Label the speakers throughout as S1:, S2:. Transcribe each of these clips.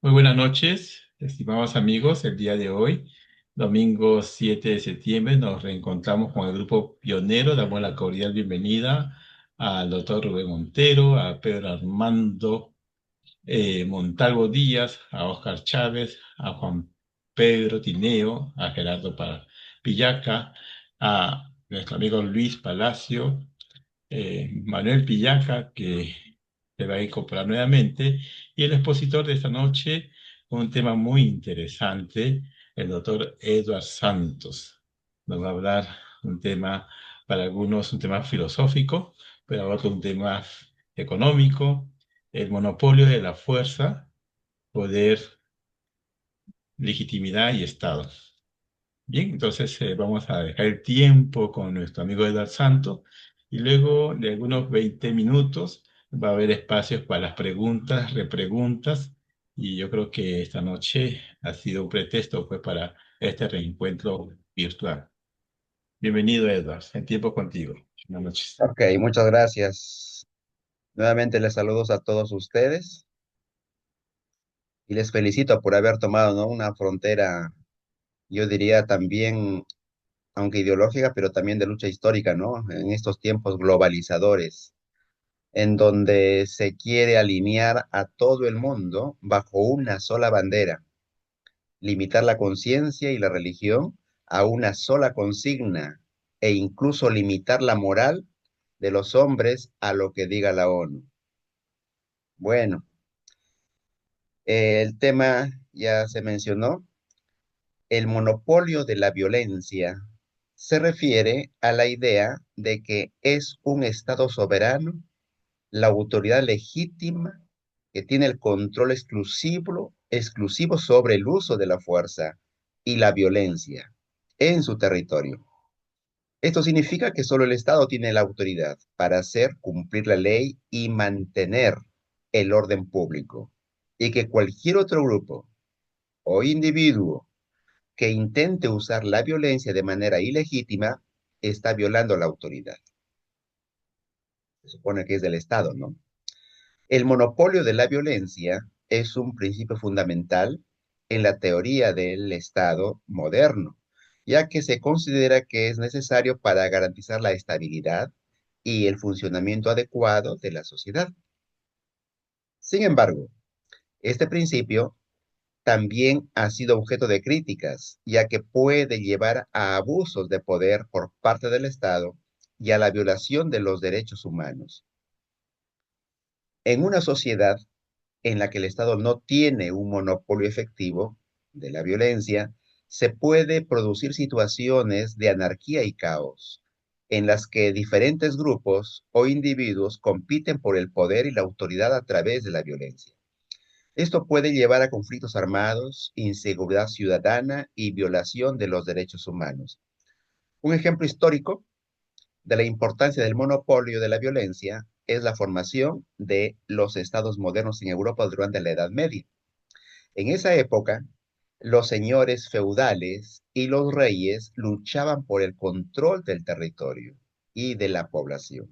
S1: Muy buenas noches, estimados amigos. El día de hoy, domingo 7 de septiembre, nos reencontramos con el grupo pionero. Damos la cordial bienvenida al doctor Rubén Montero, a Pedro Armando Montalvo Díaz, a Óscar Chávez, a Juan Pedro Tineo, a Pillaca, a nuestro amigo Luis Palacio, Manuel Pillaja, que se va a incorporar nuevamente, y el expositor de esta noche, un tema muy interesante, el doctor Edward Santos. Nos va a hablar un tema, para algunos, un tema filosófico, pero para otros un tema económico, el monopolio de la fuerza, poder, legitimidad y Estado. Bien, entonces vamos a dejar el tiempo con nuestro amigo Edward Santos y luego de algunos 20 minutos va a haber espacios para las preguntas, repreguntas, y yo creo que esta noche ha sido un pretexto pues, para este reencuentro virtual. Bienvenido, Edward, el tiempo contigo. Buenas noches.
S2: Ok, muchas gracias. Nuevamente les saludos a todos ustedes y les felicito por haber tomado, ¿no?, una frontera, yo diría también, aunque ideológica, pero también de lucha histórica, ¿no? En estos tiempos globalizadores, en donde se quiere alinear a todo el mundo bajo una sola bandera, limitar la conciencia y la religión a una sola consigna e incluso limitar la moral de los hombres a lo que diga la ONU. Bueno. El tema ya se mencionó, el monopolio de la violencia se refiere a la idea de que es un Estado soberano, la autoridad legítima que tiene el control exclusivo sobre el uso de la fuerza y la violencia en su territorio. Esto significa que solo el Estado tiene la autoridad para hacer cumplir la ley y mantener el orden público, y que cualquier otro grupo o individuo que intente usar la violencia de manera ilegítima está violando la autoridad. Se supone que es del Estado, ¿no? El monopolio de la violencia es un principio fundamental en la teoría del Estado moderno, ya que se considera que es necesario para garantizar la estabilidad y el funcionamiento adecuado de la sociedad. Sin embargo, este principio también ha sido objeto de críticas, ya que puede llevar a abusos de poder por parte del Estado y a la violación de los derechos humanos. En una sociedad en la que el Estado no tiene un monopolio efectivo de la violencia, se puede producir situaciones de anarquía y caos, en las que diferentes grupos o individuos compiten por el poder y la autoridad a través de la violencia. Esto puede llevar a conflictos armados, inseguridad ciudadana y violación de los derechos humanos. Un ejemplo histórico de la importancia del monopolio de la violencia es la formación de los estados modernos en Europa durante la Edad Media. En esa época, los señores feudales y los reyes luchaban por el control del territorio y de la población,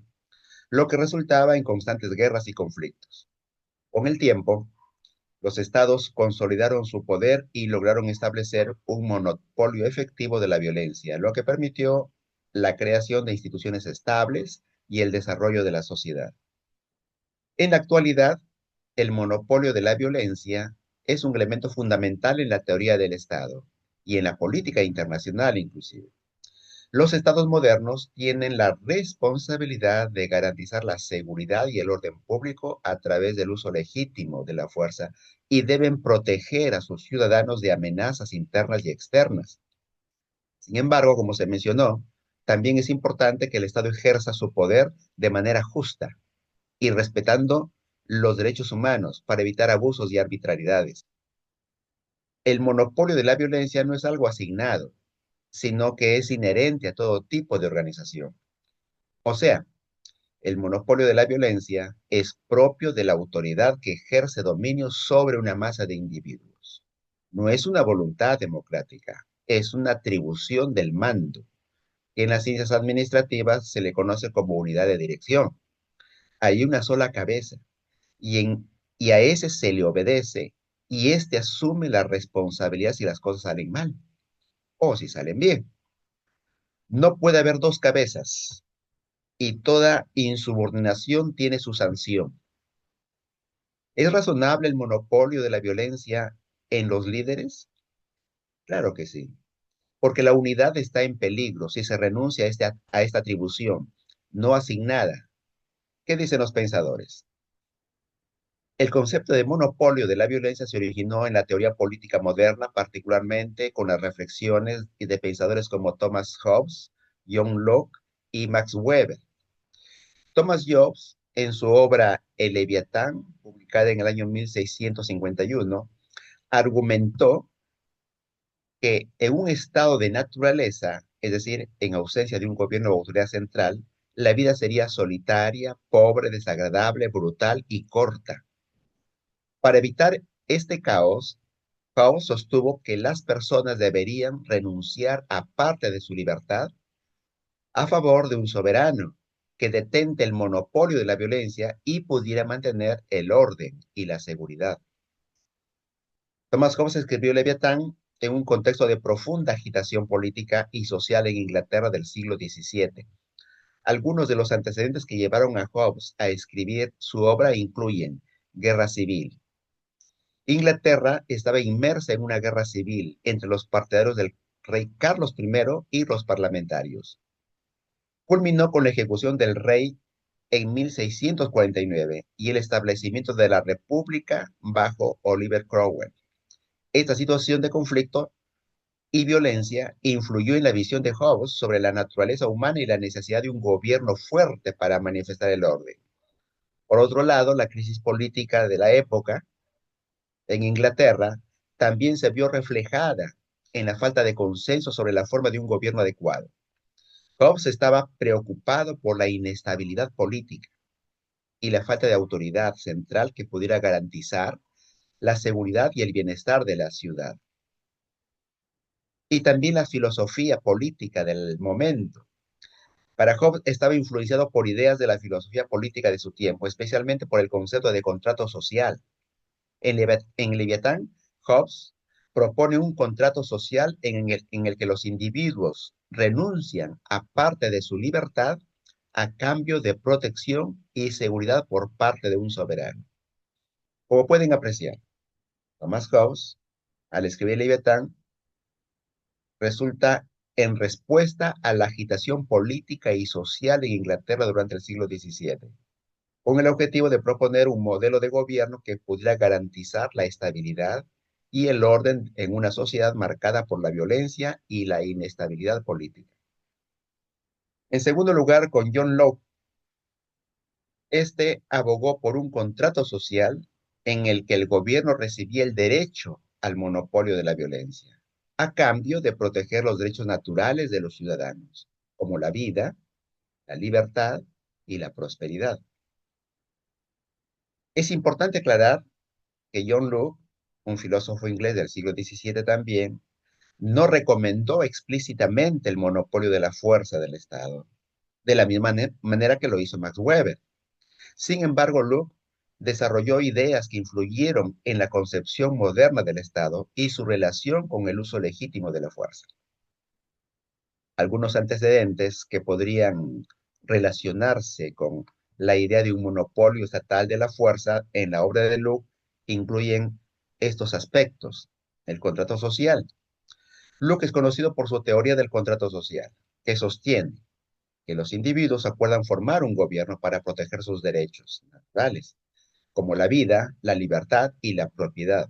S2: lo que resultaba en constantes guerras y conflictos. Con el tiempo, los estados consolidaron su poder y lograron establecer un monopolio efectivo de la violencia, lo que permitió la creación de instituciones estables y el desarrollo de la sociedad. En la actualidad, el monopolio de la violencia es un elemento fundamental en la teoría del Estado y en la política internacional inclusive. Los estados modernos tienen la responsabilidad de garantizar la seguridad y el orden público a través del uso legítimo de la fuerza y deben proteger a sus ciudadanos de amenazas internas y externas. Sin embargo, como se mencionó, también es importante que el Estado ejerza su poder de manera justa y respetando los derechos humanos para evitar abusos y arbitrariedades. El monopolio de la violencia no es algo asignado, sino que es inherente a todo tipo de organización. O sea, el monopolio de la violencia es propio de la autoridad que ejerce dominio sobre una masa de individuos. No es una voluntad democrática, es una atribución del mando, que en las ciencias administrativas se le conoce como unidad de dirección. Hay una sola cabeza y, y a ese se le obedece y éste asume la responsabilidad si las cosas salen mal o si salen bien. No puede haber dos cabezas y toda insubordinación tiene su sanción. ¿Es razonable el monopolio de la violencia en los líderes? Claro que sí, porque la unidad está en peligro si se renuncia a esta atribución no asignada. ¿Qué dicen los pensadores? El concepto de monopolio de la violencia se originó en la teoría política moderna, particularmente con las reflexiones de pensadores como Thomas Hobbes, John Locke y Max Weber. Thomas Hobbes, en su obra El Leviatán, publicada en el año 1651, argumentó que en un estado de naturaleza, es decir, en ausencia de un gobierno o autoridad central, la vida sería solitaria, pobre, desagradable, brutal y corta. Para evitar este caos, Hobbes sostuvo que las personas deberían renunciar a parte de su libertad a favor de un soberano que detente el monopolio de la violencia y pudiera mantener el orden y la seguridad. Thomas Hobbes escribió Leviatán en un contexto de profunda agitación política y social en Inglaterra del siglo XVII. Algunos de los antecedentes que llevaron a Hobbes a escribir su obra incluyen guerra civil. Inglaterra estaba inmersa en una guerra civil entre los partidarios del rey Carlos I y los parlamentarios. Culminó con la ejecución del rey en 1649 y el establecimiento de la República bajo Oliver Cromwell. Esta situación de conflicto y violencia influyó en la visión de Hobbes sobre la naturaleza humana y la necesidad de un gobierno fuerte para manifestar el orden. Por otro lado, la crisis política de la época en Inglaterra también se vio reflejada en la falta de consenso sobre la forma de un gobierno adecuado. Hobbes estaba preocupado por la inestabilidad política y la falta de autoridad central que pudiera garantizar la seguridad y el bienestar de la ciudad. Y también la filosofía política del momento. Para Hobbes estaba influenciado por ideas de la filosofía política de su tiempo, especialmente por el concepto de contrato social. En Leviatán, Hobbes propone un contrato social en el que los individuos renuncian a parte de su libertad a cambio de protección y seguridad por parte de un soberano. Como pueden apreciar, Thomas Hobbes, al escribir Leviatán, resulta en respuesta a la agitación política y social en Inglaterra durante el siglo XVII, con el objetivo de proponer un modelo de gobierno que pudiera garantizar la estabilidad y el orden en una sociedad marcada por la violencia y la inestabilidad política. En segundo lugar, con John Locke, este abogó por un contrato social en el que el gobierno recibía el derecho al monopolio de la violencia, a cambio de proteger los derechos naturales de los ciudadanos, como la vida, la libertad y la prosperidad. Es importante aclarar que John Locke, un filósofo inglés del siglo XVII también, no recomendó explícitamente el monopolio de la fuerza del Estado, de la misma manera que lo hizo Max Weber. Sin embargo, Locke desarrolló ideas que influyeron en la concepción moderna del Estado y su relación con el uso legítimo de la fuerza. Algunos antecedentes que podrían relacionarse con la idea de un monopolio estatal de la fuerza en la obra de Locke incluyen estos aspectos. El contrato social. Locke es conocido por su teoría del contrato social, que sostiene que los individuos acuerdan formar un gobierno para proteger sus derechos naturales, como la vida, la libertad y la propiedad.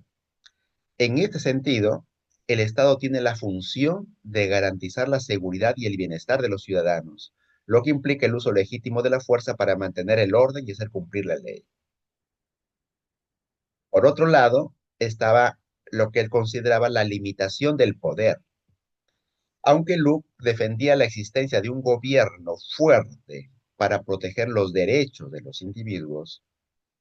S2: En este sentido, el Estado tiene la función de garantizar la seguridad y el bienestar de los ciudadanos, lo que implica el uso legítimo de la fuerza para mantener el orden y hacer cumplir la ley. Por otro lado, estaba lo que él consideraba la limitación del poder. Aunque Locke defendía la existencia de un gobierno fuerte para proteger los derechos de los individuos,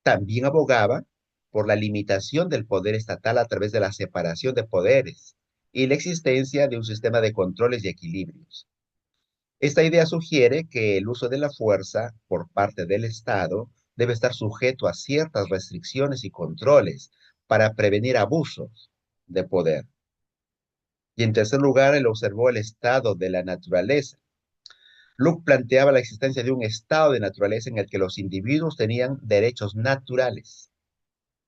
S2: también abogaba por la limitación del poder estatal a través de la separación de poderes y la existencia de un sistema de controles y equilibrios. Esta idea sugiere que el uso de la fuerza por parte del Estado debe estar sujeto a ciertas restricciones y controles para prevenir abusos de poder. Y en tercer lugar, él observó el estado de la naturaleza. Locke planteaba la existencia de un estado de naturaleza en el que los individuos tenían derechos naturales,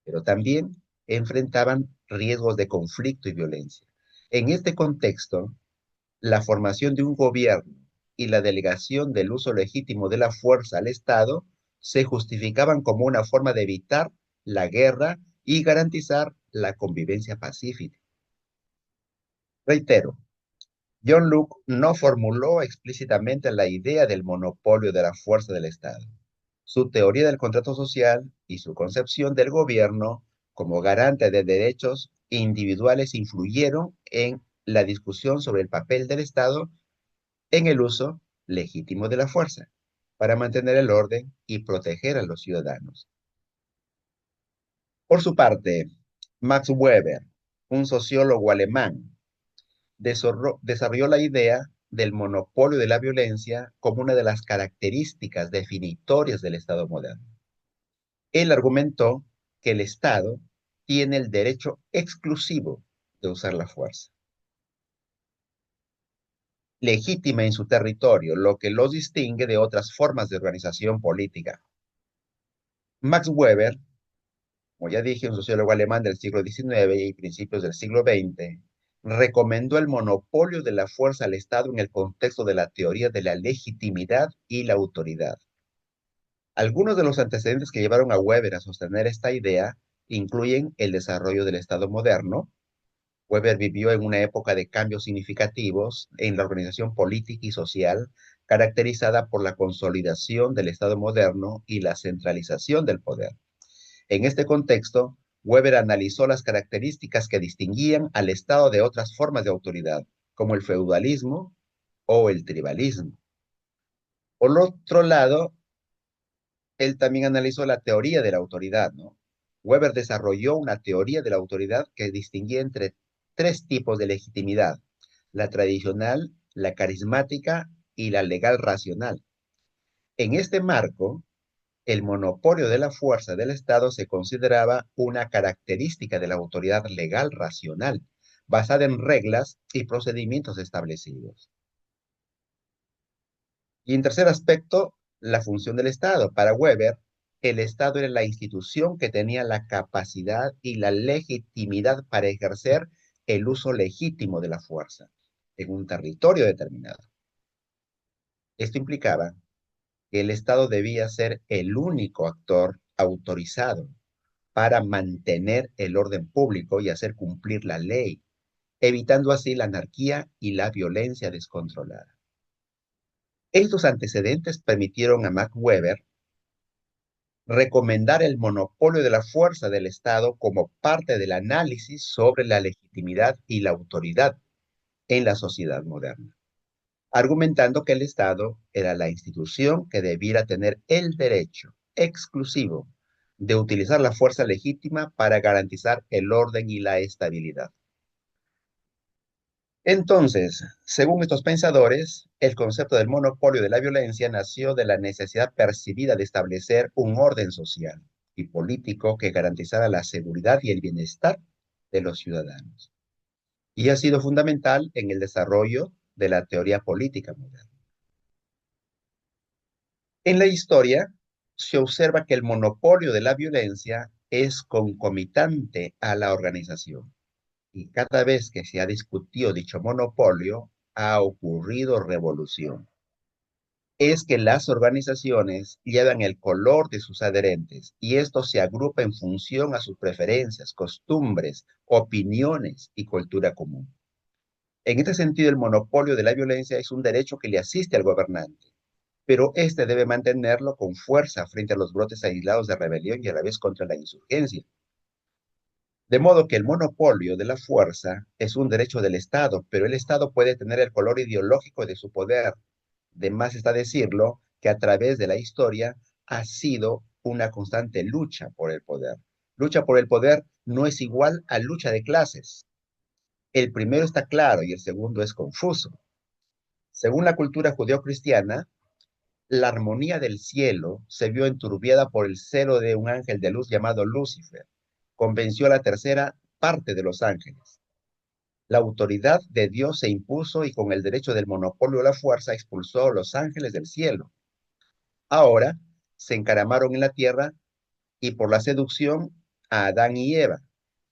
S2: pero también enfrentaban riesgos de conflicto y violencia. En este contexto, la formación de un gobierno y la delegación del uso legítimo de la fuerza al Estado se justificaban como una forma de evitar la guerra y garantizar la convivencia pacífica. Reitero, John Locke no formuló explícitamente la idea del monopolio de la fuerza del Estado. Su teoría del contrato social y su concepción del gobierno como garante de derechos individuales influyeron en la discusión sobre el papel del Estado en el uso legítimo de la fuerza para mantener el orden y proteger a los ciudadanos. Por su parte, Max Weber, un sociólogo alemán, desarrolló la idea del monopolio de la violencia como una de las características definitorias del Estado moderno. Él argumentó que el Estado tiene el derecho exclusivo de usar la fuerza, legítima en su territorio, lo que los distingue de otras formas de organización política. Max Weber, como ya dije, un sociólogo alemán del siglo XIX y principios del siglo XX, recomendó el monopolio de la fuerza al Estado en el contexto de la teoría de la legitimidad y la autoridad. Algunos de los antecedentes que llevaron a Weber a sostener esta idea incluyen el desarrollo del Estado moderno. Weber vivió en una época de cambios significativos en la organización política y social, caracterizada por la consolidación del Estado moderno y la centralización del poder. En este contexto, Weber analizó las características que distinguían al Estado de otras formas de autoridad, como el feudalismo o el tribalismo. Por otro lado, él también analizó la teoría de la autoridad, ¿no? Weber desarrolló una teoría de la autoridad que distinguía entre tres tipos de legitimidad: la tradicional, la carismática y la legal racional. En este marco, el monopolio de la fuerza del Estado se consideraba una característica de la autoridad legal racional, basada en reglas y procedimientos establecidos. Y en tercer aspecto, la función del Estado. Para Weber, el Estado era la institución que tenía la capacidad y la legitimidad para ejercer el uso legítimo de la fuerza en un territorio determinado. Esto implicaba que el Estado debía ser el único actor autorizado para mantener el orden público y hacer cumplir la ley, evitando así la anarquía y la violencia descontrolada. Estos antecedentes permitieron a Max Weber recomendar el monopolio de la fuerza del Estado como parte del análisis sobre la legitimidad y la autoridad en la sociedad moderna, argumentando que el Estado era la institución que debiera tener el derecho exclusivo de utilizar la fuerza legítima para garantizar el orden y la estabilidad. Entonces, según estos pensadores, el concepto del monopolio de la violencia nació de la necesidad percibida de establecer un orden social y político que garantizara la seguridad y el bienestar de los ciudadanos, y ha sido fundamental en el desarrollo de la teoría política moderna. En la historia, se observa que el monopolio de la violencia es concomitante a la organización, y cada vez que se ha discutido dicho monopolio, ha ocurrido revolución. Es que las organizaciones llevan el color de sus adherentes y esto se agrupa en función a sus preferencias, costumbres, opiniones y cultura común. En este sentido, el monopolio de la violencia es un derecho que le asiste al gobernante, pero éste debe mantenerlo con fuerza frente a los brotes aislados de rebelión y a la vez contra la insurgencia. De modo que el monopolio de la fuerza es un derecho del Estado, pero el Estado puede tener el color ideológico de su poder. De más está decirlo que a través de la historia ha sido una constante lucha por el poder. Lucha por el poder no es igual a lucha de clases. El primero está claro y el segundo es confuso. Según la cultura judeocristiana, la armonía del cielo se vio enturbiada por el celo de un ángel de luz llamado Lucifer. convenció a la tercera parte de los ángeles. La autoridad de Dios se impuso y con el derecho del monopolio de la fuerza expulsó a los ángeles del cielo. Ahora se encaramaron en la tierra y por la seducción a Adán y Eva.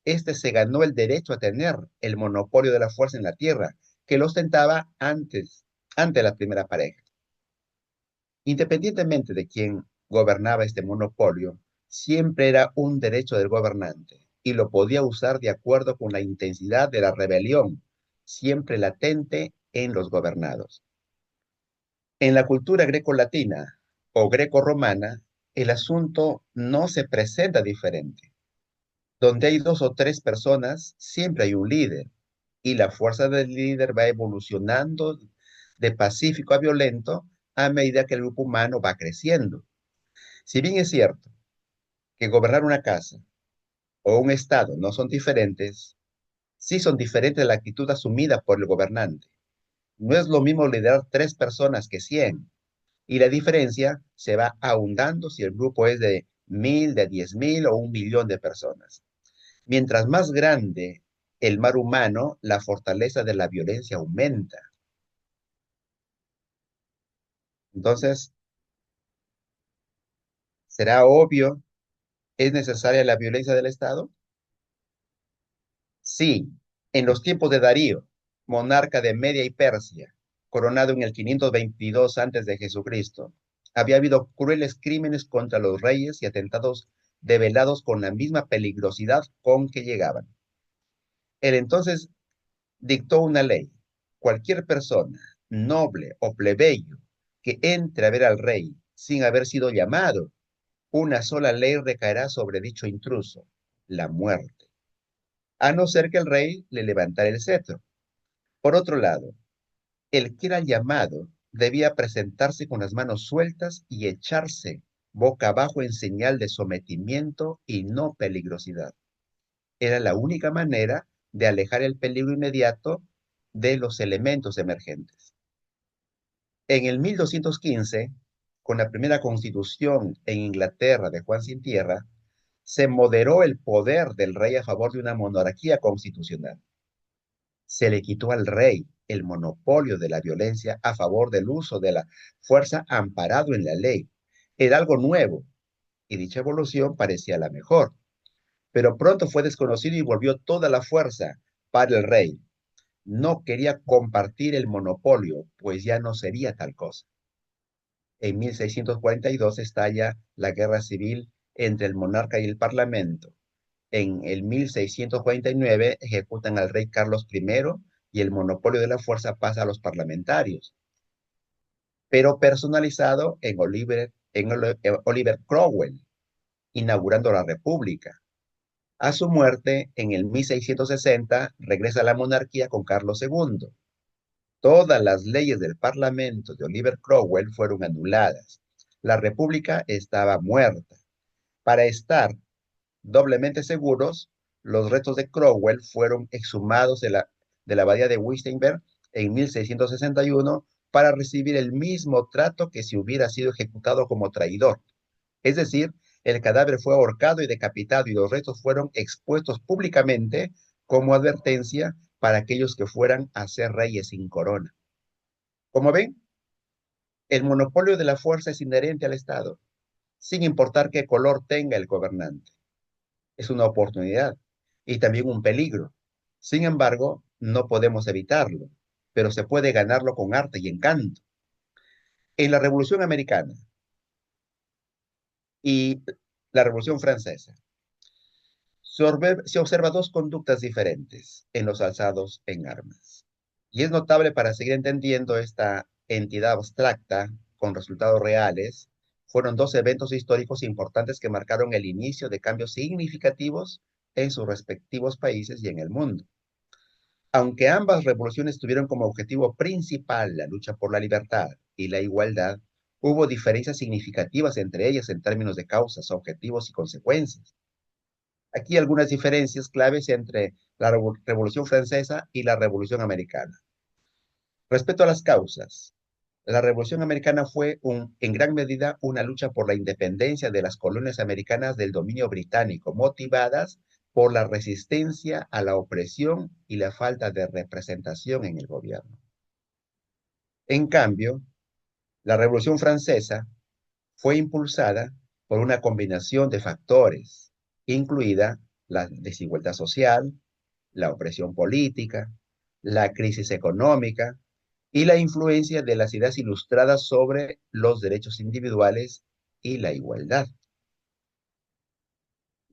S2: Este se ganó el derecho a tener el monopolio de la fuerza en la tierra, que lo ostentaba ante la primera pareja. Independientemente de quién gobernaba este monopolio, siempre era un derecho del gobernante y lo podía usar de acuerdo con la intensidad de la rebelión, siempre latente en los gobernados. En la cultura greco-latina o greco-romana, el asunto no se presenta diferente. Donde hay dos o tres personas, siempre hay un líder y la fuerza del líder va evolucionando de pacífico a violento a medida que el grupo humano va creciendo. Si bien es cierto que gobernar una casa o un estado no son diferentes, sí son diferentes la actitud asumida por el gobernante. No es lo mismo liderar 3 personas que 100, y la diferencia se va ahondando si el grupo es de 1000, de 10.000 o 1 millón de personas. Mientras más grande el mar humano, la fortaleza de la violencia aumenta. Entonces, ¿será obvio? ¿Es necesaria la violencia del Estado? Sí, en los tiempos de Darío, monarca de Media y Persia, coronado en el 522 antes de Jesucristo, había habido crueles crímenes contra los reyes y atentados develados con la misma peligrosidad con que llegaban. Él entonces dictó una ley. Cualquier persona, noble o plebeyo, que entre a ver al rey sin haber sido llamado, una sola ley recaerá sobre dicho intruso, la muerte, a no ser que el rey le levantara el cetro. Por otro lado, el que era llamado debía presentarse con las manos sueltas y echarse boca abajo en señal de sometimiento y no peligrosidad. Era la única manera de alejar el peligro inmediato de los elementos emergentes. En el 1215, con la primera constitución en Inglaterra de Juan Sin Tierra, se moderó el poder del rey a favor de una monarquía constitucional. Se le quitó al rey el monopolio de la violencia a favor del uso de la fuerza amparado en la ley. Era algo nuevo y dicha evolución parecía la mejor, pero pronto fue desconocido y volvió toda la fuerza para el rey. No quería compartir el monopolio, pues ya no sería tal cosa. En 1642 estalla la guerra civil entre el monarca y el parlamento. En el 1649 ejecutan al rey Carlos I y el monopolio de la fuerza pasa a los parlamentarios, pero personalizado en Oliver Cromwell, inaugurando la República. A su muerte, en el 1660, regresa la monarquía con Carlos II. Todas las leyes del Parlamento de Oliver Cromwell fueron anuladas. La República estaba muerta. Para estar doblemente seguros, los restos de Cromwell fueron exhumados de la abadía de Wittenberg en 1661 para recibir el mismo trato que si hubiera sido ejecutado como traidor. Es decir, el cadáver fue ahorcado y decapitado y los restos fueron expuestos públicamente como advertencia para aquellos que fueran a ser reyes sin corona. Como ven, el monopolio de la fuerza es inherente al Estado, sin importar qué color tenga el gobernante. Es una oportunidad y también un peligro. Sin embargo, no podemos evitarlo, pero se puede ganarlo con arte y encanto. En la Revolución Americana y la Revolución Francesa, se observa dos conductas diferentes en los alzados en armas. Y es notable para seguir entendiendo esta entidad abstracta con resultados reales, fueron dos eventos históricos importantes que marcaron el inicio de cambios significativos en sus respectivos países y en el mundo. Aunque ambas revoluciones tuvieron como objetivo principal la lucha por la libertad y la igualdad, hubo diferencias significativas entre ellas en términos de causas, objetivos y consecuencias. Aquí algunas diferencias claves entre la Revolución Francesa y la Revolución Americana. Respecto a las causas, la Revolución Americana fue en gran medida una lucha por la independencia de las colonias americanas del dominio británico, motivadas por la resistencia a la opresión y la falta de representación en el gobierno. En cambio, la Revolución Francesa fue impulsada por una combinación de factores, incluida la desigualdad social, la opresión política, la crisis económica y la influencia de las ideas ilustradas sobre los derechos individuales y la igualdad.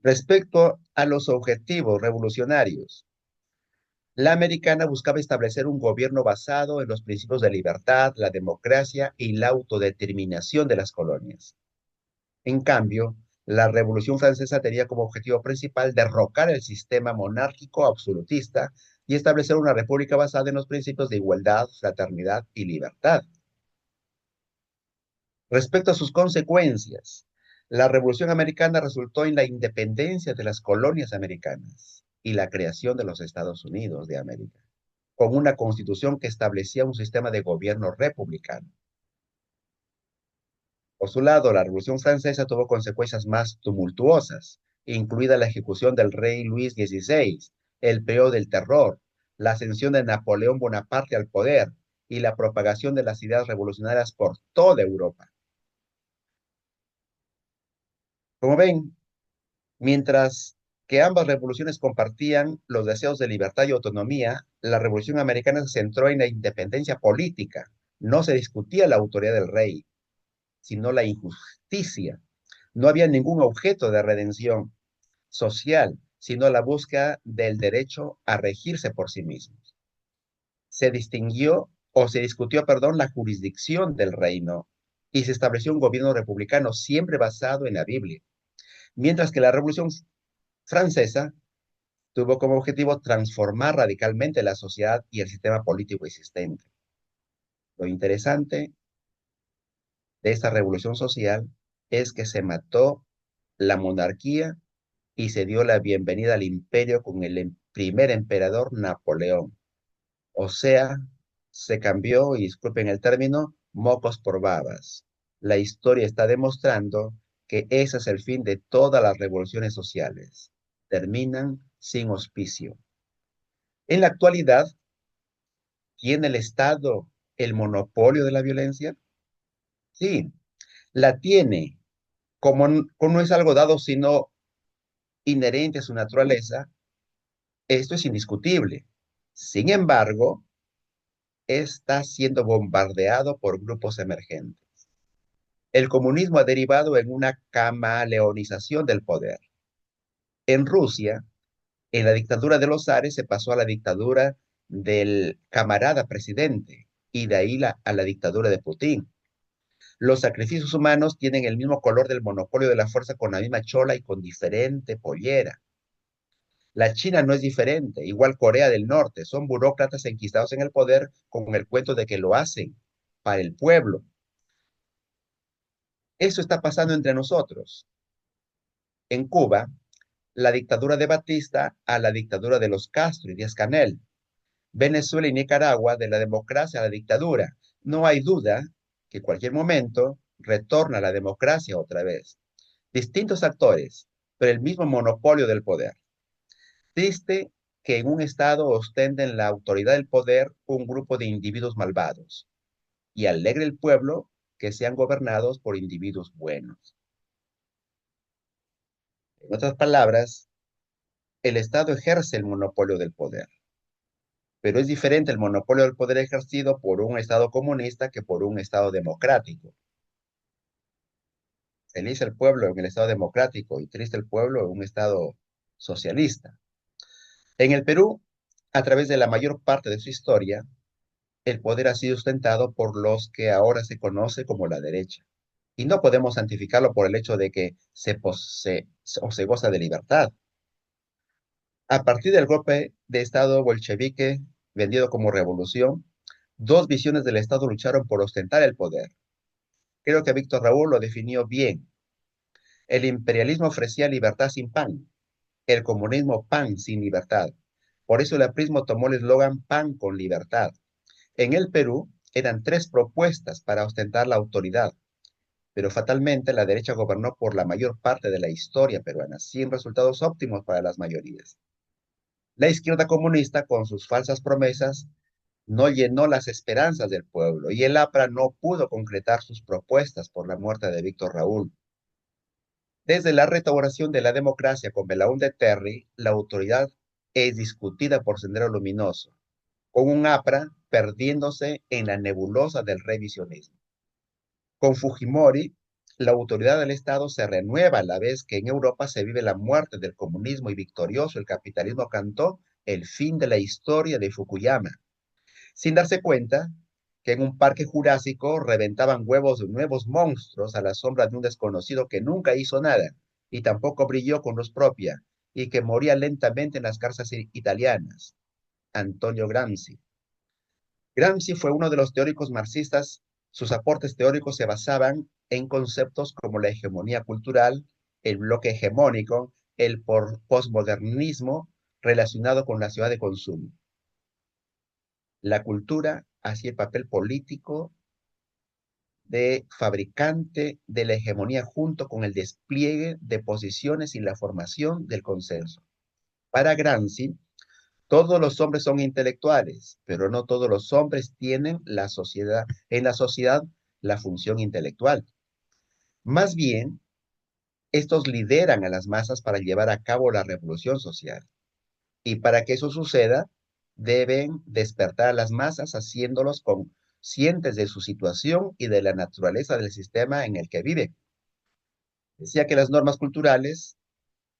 S2: Respecto a los objetivos revolucionarios, la americana buscaba establecer un gobierno basado en los principios de libertad, la democracia y la autodeterminación de las colonias. En cambio, la Revolución Francesa tenía como objetivo principal derrocar el sistema monárquico absolutista y establecer una república basada en los principios de igualdad, fraternidad y libertad. Respecto a sus consecuencias, la Revolución Americana resultó en la independencia de las colonias americanas y la creación de los Estados Unidos de América, con una constitución que establecía un sistema de gobierno republicano. Por su lado, la Revolución Francesa tuvo consecuencias más tumultuosas, incluida la ejecución del rey Luis XVI, el periodo del terror, la ascensión de Napoleón Bonaparte al poder y la propagación de las ideas revolucionarias por toda Europa. Como ven, mientras que ambas revoluciones compartían los deseos de libertad y autonomía, la Revolución Americana se centró en la independencia política. No se discutía la autoridad del rey, sino la injusticia. No había ningún objeto de redención social, sino la búsqueda del derecho a regirse por sí mismos. Se distinguió o se discutió, perdón, la jurisdicción del reino y se estableció un gobierno republicano siempre basado en la Biblia, mientras que la Revolución Francesa tuvo como objetivo transformar radicalmente la sociedad y el sistema político existente. Lo interesante de esta revolución social es que se mató la monarquía y se dio la bienvenida al imperio con el primer emperador Napoleón. O sea, se cambió, y disculpen el término, mocos por babas. La historia está demostrando que ese es el fin de todas las revoluciones sociales. Terminan sin auspicio. En la actualidad, ¿tiene el Estado el monopolio de la violencia? Sí, la tiene. Como no es algo dado, sino inherente a su naturaleza, esto es indiscutible. Sin embargo, está siendo bombardeado por grupos emergentes. El comunismo ha derivado en una camaleonización del poder. En Rusia, en la dictadura de los zares se pasó a la dictadura del camarada presidente y de ahí a la dictadura de Putin. Los sacrificios humanos tienen el mismo color del monopolio de la fuerza con la misma chola y con diferente pollera. La China no es diferente, igual Corea del Norte, son burócratas enquistados en el poder con el cuento de que lo hacen para el pueblo. Eso está pasando entre nosotros. En Cuba, la dictadura de Batista a la dictadura de los Castro y Díaz-Canel. Venezuela y Nicaragua de la democracia a la dictadura. No hay duda que en cualquier momento retorna la democracia otra vez. Distintos actores, pero el mismo monopolio del poder. Triste que en un Estado ostenten la autoridad del poder un grupo de individuos malvados y alegre el pueblo que sean gobernados por individuos buenos. En otras palabras, el Estado ejerce el monopolio del poder, pero es diferente el monopolio del poder ejercido por un Estado comunista que por un Estado democrático. Feliz el pueblo en el Estado democrático y triste el pueblo en un Estado socialista. En el Perú, a través de la mayor parte de su historia, el poder ha sido ostentado por los que ahora se conoce como la derecha. Y no podemos santificarlo por el hecho de que se posee o se goza de libertad. A partir del golpe de Estado bolchevique, vendido como revolución, dos visiones del Estado lucharon por ostentar el poder. Creo que Víctor Raúl lo definió bien. El imperialismo ofrecía libertad sin pan, el comunismo pan sin libertad. Por eso el aprismo tomó el eslogan pan con libertad. En el Perú eran tres propuestas para ostentar la autoridad: pero fatalmente la derecha gobernó por la mayor parte de la historia peruana, sin resultados óptimos para las mayorías. La izquierda comunista, con sus falsas promesas, no llenó las esperanzas del pueblo y el APRA no pudo concretar sus propuestas por la muerte de Víctor Raúl. Desde la restauración de la democracia con Belaúnde Terry, la autoridad es discutida por Sendero Luminoso, con un APRA perdiéndose en la nebulosa del revisionismo. Con Fujimori, la autoridad del Estado se renueva a la vez que en Europa se vive la muerte del comunismo y victorioso el capitalismo cantó el fin de la historia de Fukuyama, sin darse cuenta que en un parque jurásico reventaban huevos de nuevos monstruos a la sombra de un desconocido que nunca hizo nada y tampoco brilló con luz propia y que moría lentamente en las cárceles italianas, Antonio Gramsci. Gramsci fue uno de los teóricos marxistas. Sus aportes teóricos se basaban en conceptos como la hegemonía cultural, el bloque hegemónico, el posmodernismo relacionado con la ciudad de consumo. La cultura hacía el papel político de fabricante de la hegemonía junto con el despliegue de posiciones y la formación del consenso. Para Gramsci, todos los hombres son intelectuales, pero no todos los hombres tienen en la sociedad la función intelectual. Más bien, estos lideran a las masas para llevar a cabo la revolución social. Y para que eso suceda, deben despertar a las masas haciéndolos conscientes de su situación y de la naturaleza del sistema en el que viven. Decía que las normas culturales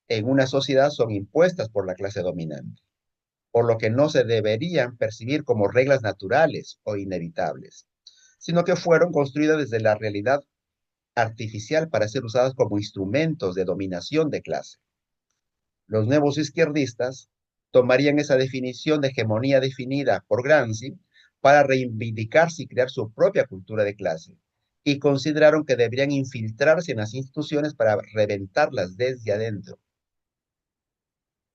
S2: en una sociedad son impuestas por la clase dominante, por lo que no se deberían percibir como reglas naturales o inevitables, sino que fueron construidas desde la realidad artificial para ser usadas como instrumentos de dominación de clase. Los nuevos izquierdistas tomarían esa definición de hegemonía definida por Gramsci para reivindicarse y crear su propia cultura de clase, y consideraron que deberían infiltrarse en las instituciones para reventarlas desde adentro.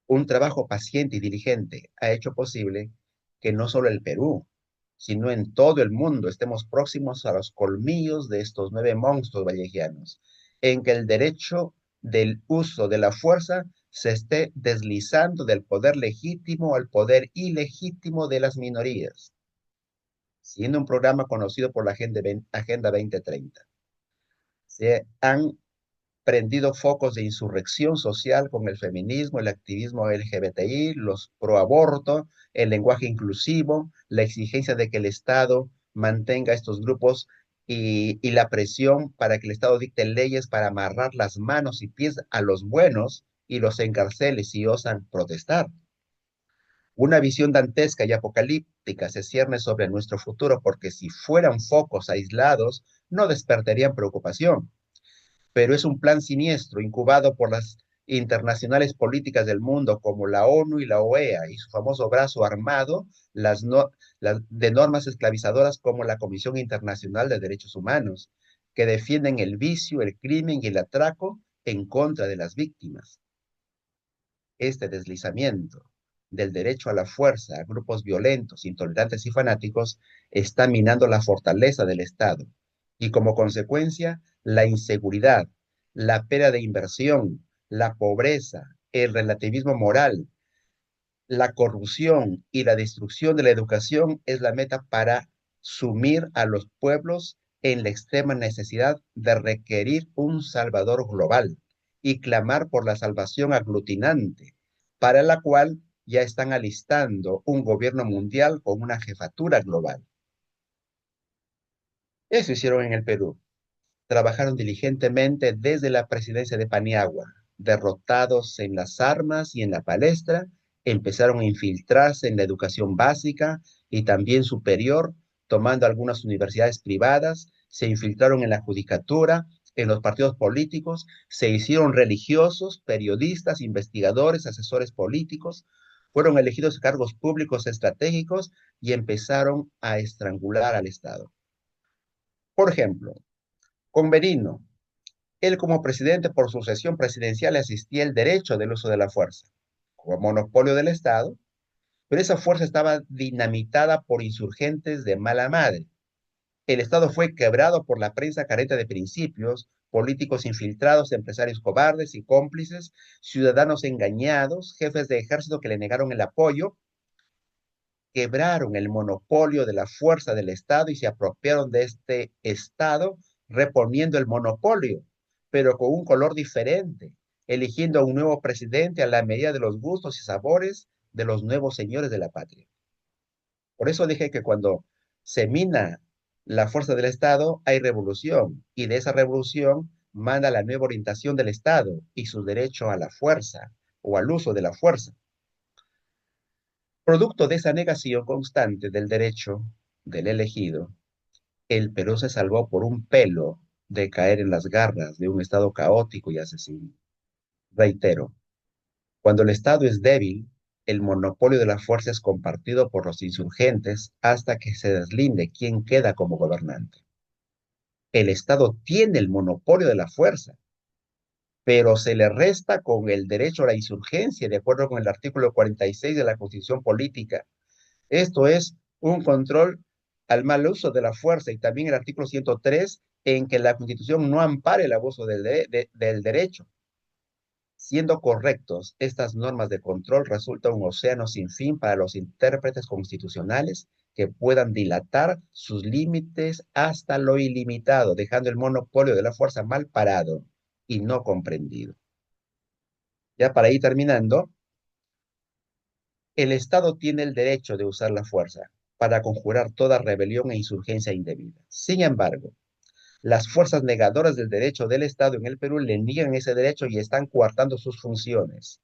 S2: Un trabajo paciente y diligente ha hecho posible que no solo el Perú, sino en todo el mundo estemos próximos a los colmillos de estos nueve monstruos vallejianos, en que el derecho del uso de la fuerza se esté deslizando del poder legítimo al poder ilegítimo de las minorías, siendo un programa conocido por la Agenda 2030. Se han prendido focos de insurrección social con el feminismo, el activismo LGBTI, los pro aborto, el lenguaje inclusivo, la exigencia de que el Estado mantenga estos grupos y la presión para que el Estado dicte leyes para amarrar las manos y pies a los buenos y los encarcele si osan protestar. Una visión dantesca y apocalíptica se cierne sobre nuestro futuro porque si fueran focos aislados no despertarían preocupación, pero es un plan siniestro incubado por las internacionales políticas del mundo como la ONU y la OEA y su famoso brazo armado de normas esclavizadoras como la Comisión Internacional de Derechos Humanos, que defienden el vicio, el crimen y el atraco en contra de las víctimas. Este deslizamiento del derecho a la fuerza a grupos violentos, intolerantes y fanáticos está minando la fortaleza del Estado y como consecuencia la inseguridad, la pérdida de inversión, la pobreza, el relativismo moral, la corrupción y la destrucción de la educación es la meta para sumir a los pueblos en la extrema necesidad de requerir un Salvador global y clamar por la salvación aglutinante, para la cual ya están alistando un gobierno mundial con una jefatura global. Eso hicieron en el Perú. Trabajaron diligentemente desde la presidencia de Paniagua. Derrotados en las armas y en la palestra, empezaron a infiltrarse en la educación básica y también superior, tomando algunas universidades privadas, se infiltraron en la judicatura, en los partidos políticos, se hicieron religiosos, periodistas, investigadores, asesores políticos, fueron elegidos cargos públicos estratégicos y empezaron a estrangular al Estado. Por ejemplo, con Merino, él como presidente por sucesión presidencial asistía el derecho del uso de la fuerza, como monopolio del Estado, pero esa fuerza estaba dinamitada por insurgentes de mala madre. El Estado fue quebrado por la prensa carente de principios, políticos infiltrados, empresarios cobardes y cómplices, ciudadanos engañados, jefes de ejército que le negaron el apoyo, quebraron el monopolio de la fuerza del Estado y se apropiaron de este Estado, reponiendo el monopolio, pero con un color diferente, eligiendo a un nuevo presidente a la medida de los gustos y sabores de los nuevos señores de la patria. Por eso dije que cuando se mina la fuerza del Estado, hay revolución, y de esa revolución manda la nueva orientación del Estado y su derecho a la fuerza o al uso de la fuerza. Producto de esa negación constante del derecho del elegido, el Perú se salvó por un pelo de caer en las garras de un Estado caótico y asesino. Reitero, cuando el Estado es débil, el monopolio de la fuerza es compartido por los insurgentes hasta que se deslinde quién queda como gobernante. El Estado tiene el monopolio de la fuerza, pero se le resta con el derecho a la insurgencia, de acuerdo con el artículo 46 de la Constitución Política. Esto es un control al mal uso de la fuerza, y también el artículo 103 en que la Constitución no ampare el abuso del derecho. Siendo correctos, estas normas de control resultan un océano sin fin para los intérpretes constitucionales que puedan dilatar sus límites hasta lo ilimitado, dejando el monopolio de la fuerza mal parado y no comprendido. Ya para ir terminando, el Estado tiene el derecho de usar la fuerza para conjurar toda rebelión e insurgencia indebida. Sin embargo, las fuerzas negadoras del derecho del Estado en el Perú le niegan ese derecho y están coartando sus funciones.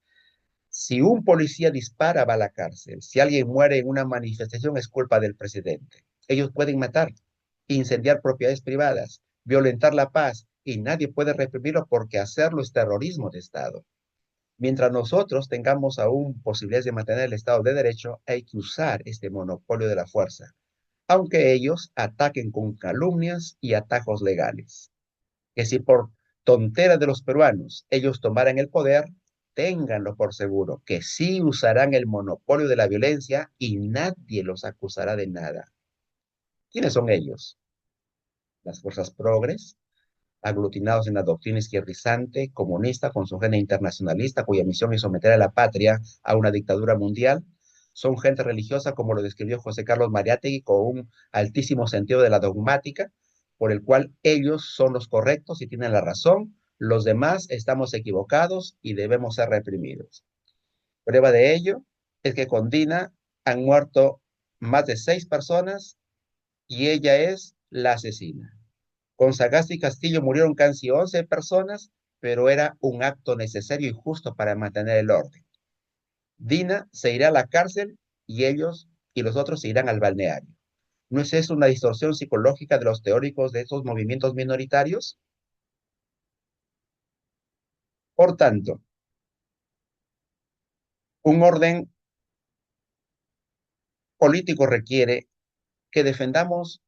S2: Si un policía dispara, va a la cárcel. Si alguien muere en una manifestación, es culpa del presidente. Ellos pueden matar, incendiar propiedades privadas, violentar la paz, y nadie puede reprimirlo porque hacerlo es terrorismo de Estado. Mientras nosotros tengamos aún posibilidades de mantener el Estado de Derecho, hay que usar este monopolio de la fuerza, aunque ellos ataquen con calumnias y atajos legales. Que si por tonteras de los peruanos ellos tomaran el poder, ténganlo por seguro, que sí usarán el monopolio de la violencia y nadie los acusará de nada. ¿Quiénes son ellos? Las fuerzas progres, aglutinados en la doctrina izquierdizante, comunista, con su agenda internacionalista, cuya misión es someter a la patria a una dictadura mundial. Son gente religiosa, como lo describió José Carlos Mariátegui, con un altísimo sentido de la dogmática, por el cual ellos son los correctos y tienen la razón, los demás estamos equivocados y debemos ser reprimidos. Prueba de ello es que con Dina han muerto más de 6 personas y ella es la asesina. Con Sagasti y Castillo murieron casi 11 personas, pero era un acto necesario y justo para mantener el orden. Dina se irá a la cárcel y ellos y los otros se irán al balneario. ¿No es eso una distorsión psicológica de los teóricos de esos movimientos minoritarios? Por tanto, un orden político requiere que defendamos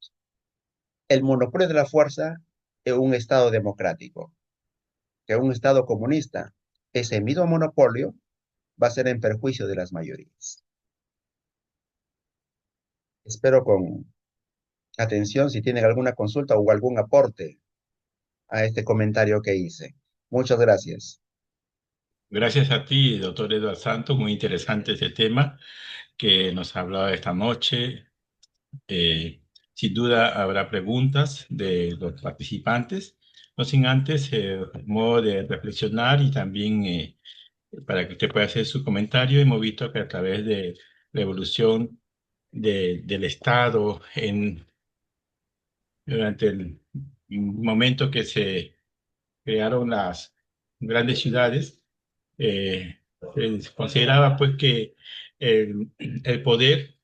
S2: el monopolio de la fuerza en un Estado democrático, que un Estado comunista, ese mismo monopolio va a ser en perjuicio de las mayorías. Espero con atención si tienen alguna consulta o algún aporte a este comentario que hice. Muchas gracias.
S1: Gracias a ti, doctor Eduardo Santos, muy interesante este tema que nos ha hablado esta noche. Sin duda habrá preguntas de los participantes, no sin antes modo de reflexionar y también para que usted pueda hacer su comentario. Hemos visto que a través de la evolución del Estado durante el momento que se crearon las grandes ciudades, se consideraba pues que el poder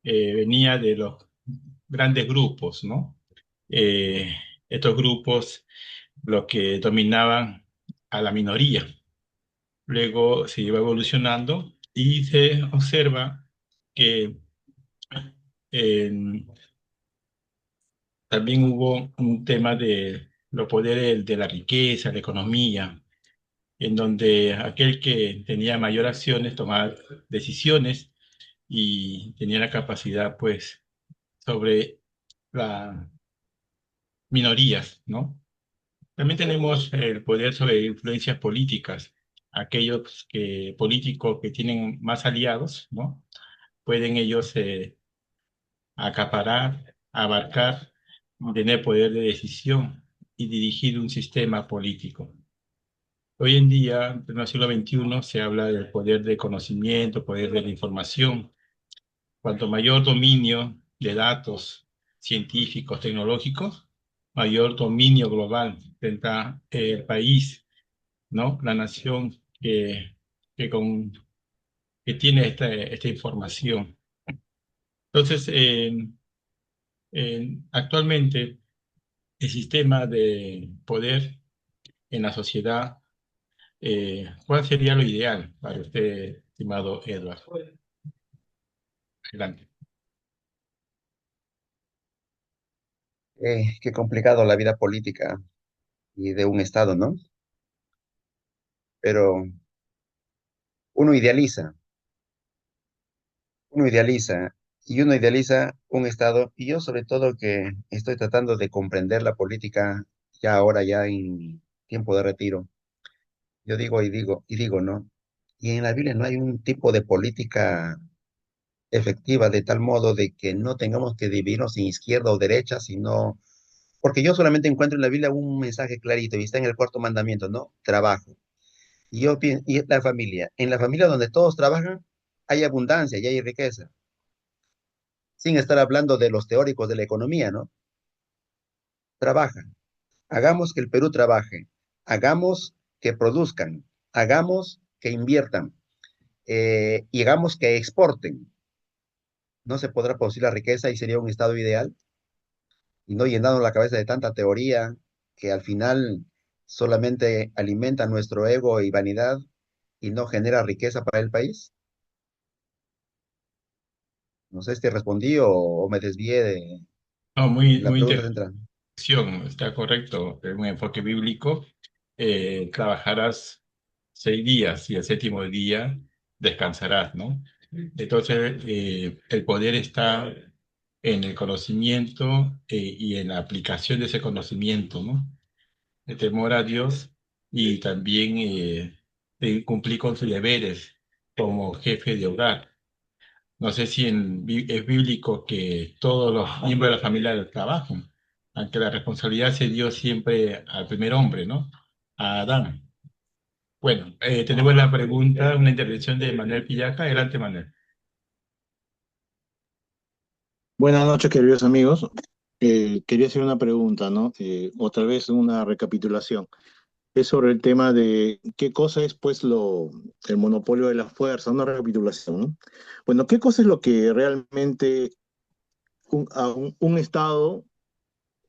S1: venía de los grandes grupos, ¿no? Eh, Estos grupos los que dominaban a la minoría. Luego se iba evolucionando y se observa que eh, también hubo un tema de los poderes de la riqueza, la economía, en donde aquel que tenía mayor acciones tomaba decisiones y tenía la capacidad, pues, sobre minorías, ¿no? También tenemos el poder sobre influencias políticas. Aquellos políticos que tienen más aliados, ¿no? Pueden ellos acaparar, abarcar, tener poder de decisión y dirigir un sistema político. Hoy en día, en el siglo XXI, se habla del poder de conocimiento, poder de la información. Cuanto mayor dominio de datos científicos, tecnológicos, mayor dominio global tendrá el país, ¿no? La nación que, con, que tiene esta información. Entonces, actualmente, el sistema de poder en la sociedad, ¿cuál sería lo ideal para usted, estimado Edward? Adelante.
S2: Qué complicado la vida política y de un Estado, ¿no? Pero uno idealiza, uno idealiza, y uno idealiza un Estado, y yo sobre todo que estoy tratando de comprender la política ya ahora, ya en tiempo de retiro. Yo digo, ¿no? Y en la Biblia no hay un tipo de política efectiva de tal modo de que no tengamos que dividirnos en izquierda o derecha, sino, porque yo solamente encuentro en la Biblia un mensaje clarito y está en el cuarto mandamiento, ¿no? Trabajo. Y la familia. En la familia donde todos trabajan, hay abundancia y hay riqueza, sin estar hablando de los teóricos de la economía, ¿no? Trabajan. Hagamos que el Perú trabaje. Hagamos que produzcan. Hagamos que inviertan. Y hagamos que exporten. No se podrá producir la riqueza y sería un estado ideal. Y no llenarnos la cabeza de tanta teoría que al final solamente alimenta nuestro ego y vanidad y no genera riqueza para el país. No sé si respondí o me desvié de
S1: No, muy,
S2: la
S1: muy
S2: pregunta
S1: interesante.
S2: central.
S1: Está correcto, es un enfoque bíblico. Trabajarás 6 días y el séptimo día descansarás, ¿no? Entonces, el poder está en el conocimiento y en la aplicación de ese conocimiento, ¿no? El temor a Dios y también de cumplir con sus deberes como jefe de hogar. No sé si es bíblico que todos los miembros de la familia trabajan, aunque la responsabilidad se dio siempre al primer hombre, ¿no? A Adán. Bueno, tenemos la pregunta, una intervención de Manuel Pillaja. Adelante, Manuel.
S3: Buenas noches, queridos amigos. Quería hacer una pregunta, ¿no? Otra vez una recapitulación. Es sobre el tema de qué cosa es, pues, el monopolio de la fuerza, una recapitulación, ¿no? Bueno, ¿qué cosa es lo que realmente un Estado,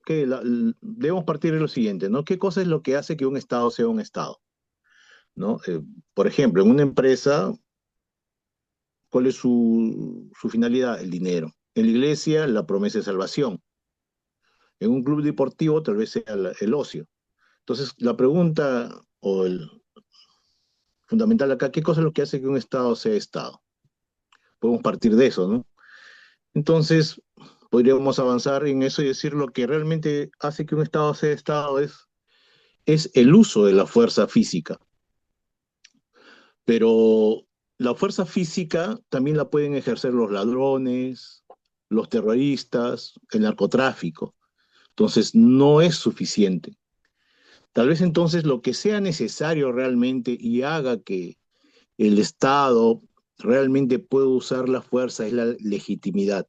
S3: debemos partir de lo siguiente, ¿no? ¿Qué cosa es lo que hace que un Estado sea un Estado, ¿no? Por ejemplo, en una empresa, ¿cuál es su finalidad? El dinero. En la iglesia, la promesa de salvación. En un club deportivo tal vez sea el ocio. Entonces, la pregunta o el fundamental acá, ¿qué cosa es lo que hace que un Estado sea Estado? Podemos partir de eso, ¿no? Entonces, podríamos avanzar en eso y decir lo que realmente hace que un Estado sea Estado es el uso de la fuerza física. Pero la fuerza física también la pueden ejercer los ladrones, los terroristas, el narcotráfico. Entonces, no es suficiente. Tal vez entonces lo que sea necesario realmente y haga que el Estado realmente pueda usar la fuerza es la legitimidad.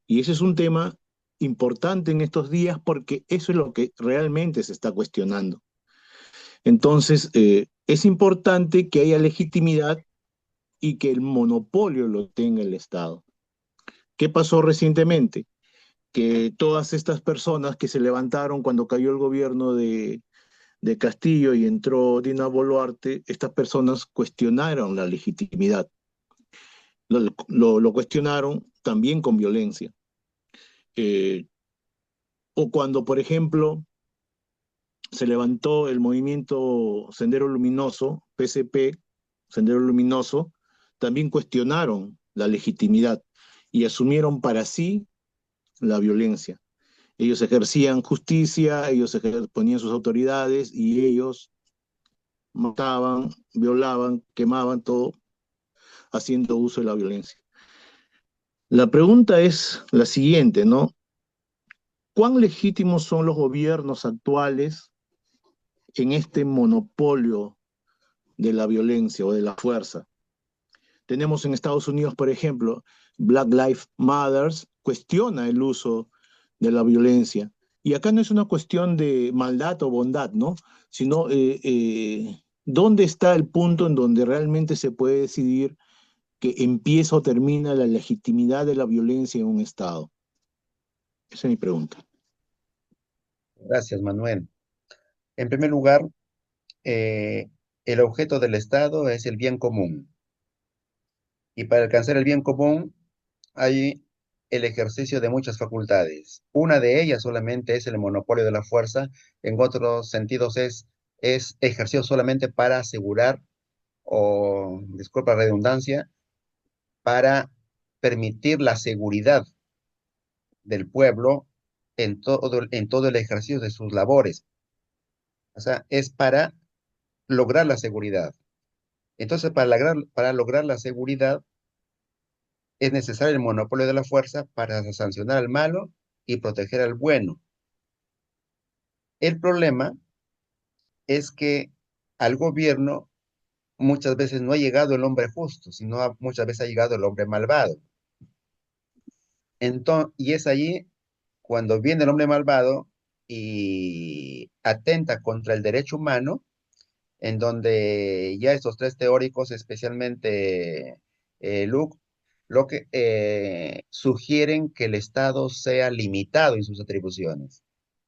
S3: Y ese es un tema importante en estos días porque eso es lo que realmente se está cuestionando. Entonces, es importante que haya legitimidad y que el monopolio lo tenga el Estado. ¿Qué pasó recientemente? Que todas estas personas que se levantaron cuando cayó el gobierno de Castillo y entró Dina Boluarte, estas personas cuestionaron la legitimidad. Lo cuestionaron también con violencia. Eh, o cuando, por ejemplo, se levantó el movimiento Sendero Luminoso, PSP, Sendero Luminoso, también cuestionaron la legitimidad y asumieron para sí la violencia. Ellos ejercían justicia, ponían sus autoridades y ellos mataban, violaban, quemaban todo, haciendo uso de la violencia. La pregunta es la siguiente, ¿no? ¿Cuán legítimos son los gobiernos actuales en este monopolio de la violencia o de la fuerza? Tenemos en Estados Unidos, por ejemplo, Black Lives Matter cuestiona el uso de la violencia. Y acá no es una cuestión de maldad o bondad, ¿no? Sino dónde está el punto en donde realmente se puede decidir que empieza o termina la legitimidad de la violencia en un Estado. Esa es mi pregunta.
S2: Gracias, Manuel. En primer lugar, eh, el objeto del Estado es el bien común. Y para alcanzar el bien común hay el ejercicio de muchas facultades. Una de ellas solamente es el monopolio de la fuerza, en otros sentidos es ejercido solamente para asegurar, o, disculpa la redundancia, para permitir la seguridad del pueblo en todo el ejercicio de sus labores. O sea, es para lograr la seguridad. Entonces, para lograr la seguridad, es necesario el monopolio de la fuerza para sancionar al malo y proteger al bueno. El problema es que al gobierno muchas veces no ha llegado el hombre justo, sino muchas veces ha llegado el hombre malvado. Entonces, y es allí cuando viene el hombre malvado y atenta contra el derecho humano, en donde ya estos tres teóricos, especialmente Luke, lo que sugieren que el Estado sea limitado en sus atribuciones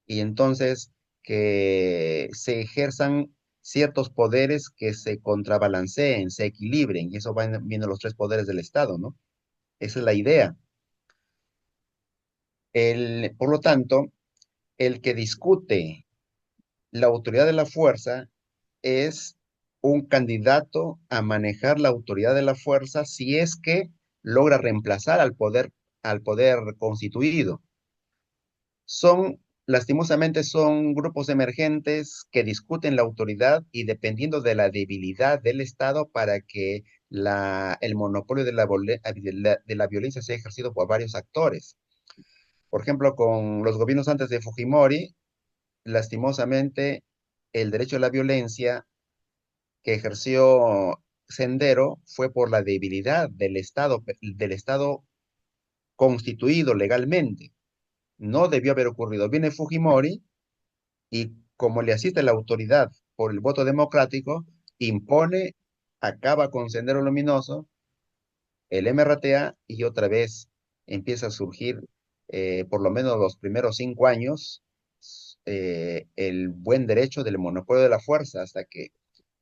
S2: y entonces que se ejerzan ciertos poderes que se contrabalanceen, se equilibren, y eso vienen los tres poderes del Estado, ¿no? Esa es la idea. Por lo tanto, el que discute la autoridad de la fuerza es un candidato a manejar la autoridad de la fuerza si es que logra reemplazar al poder constituido. Lastimosamente, son grupos emergentes que discuten la autoridad y dependiendo de la debilidad del Estado para que el monopolio de la violencia sea ejercido por varios actores. Por ejemplo, con los gobiernos antes de Fujimori, lastimosamente, el derecho a la violencia que ejerció Sendero fue por la debilidad del Estado constituido legalmente. No debió haber ocurrido. Viene Fujimori y como le asiste la autoridad por el voto democrático, impone, acaba con Sendero Luminoso, el MRTA y otra vez empieza a surgir, por lo menos los primeros 5 años, el buen derecho del monopolio de la fuerza hasta que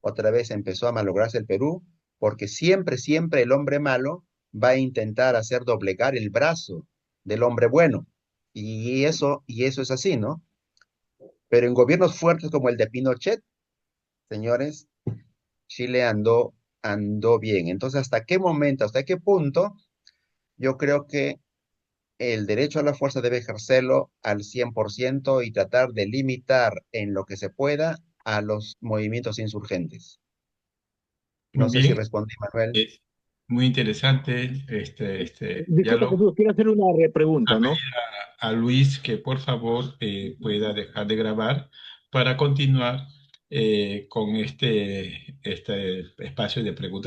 S2: otra vez empezó a malograrse el Perú, porque siempre, siempre el hombre malo va a intentar hacer doblegar el brazo del hombre bueno. Y eso es así, ¿no? Pero en gobiernos fuertes como el de Pinochet, señores, Chile andó bien. Entonces, ¿hasta qué momento, hasta qué punto? Yo creo que el derecho a la fuerza debe ejercerlo al 100% y tratar de limitar en lo que se pueda a los movimientos insurgentes. No
S1: Muy
S2: sé si
S1: bien,
S2: respondí, Manuel.
S1: es muy interesante este
S3: Disculpa,
S1: diálogo.
S3: Jesús, quiero hacer una
S1: A
S3: repregunta, ¿no?
S1: pedir a Luis que por favor pueda dejar de grabar para continuar con este espacio de preguntas.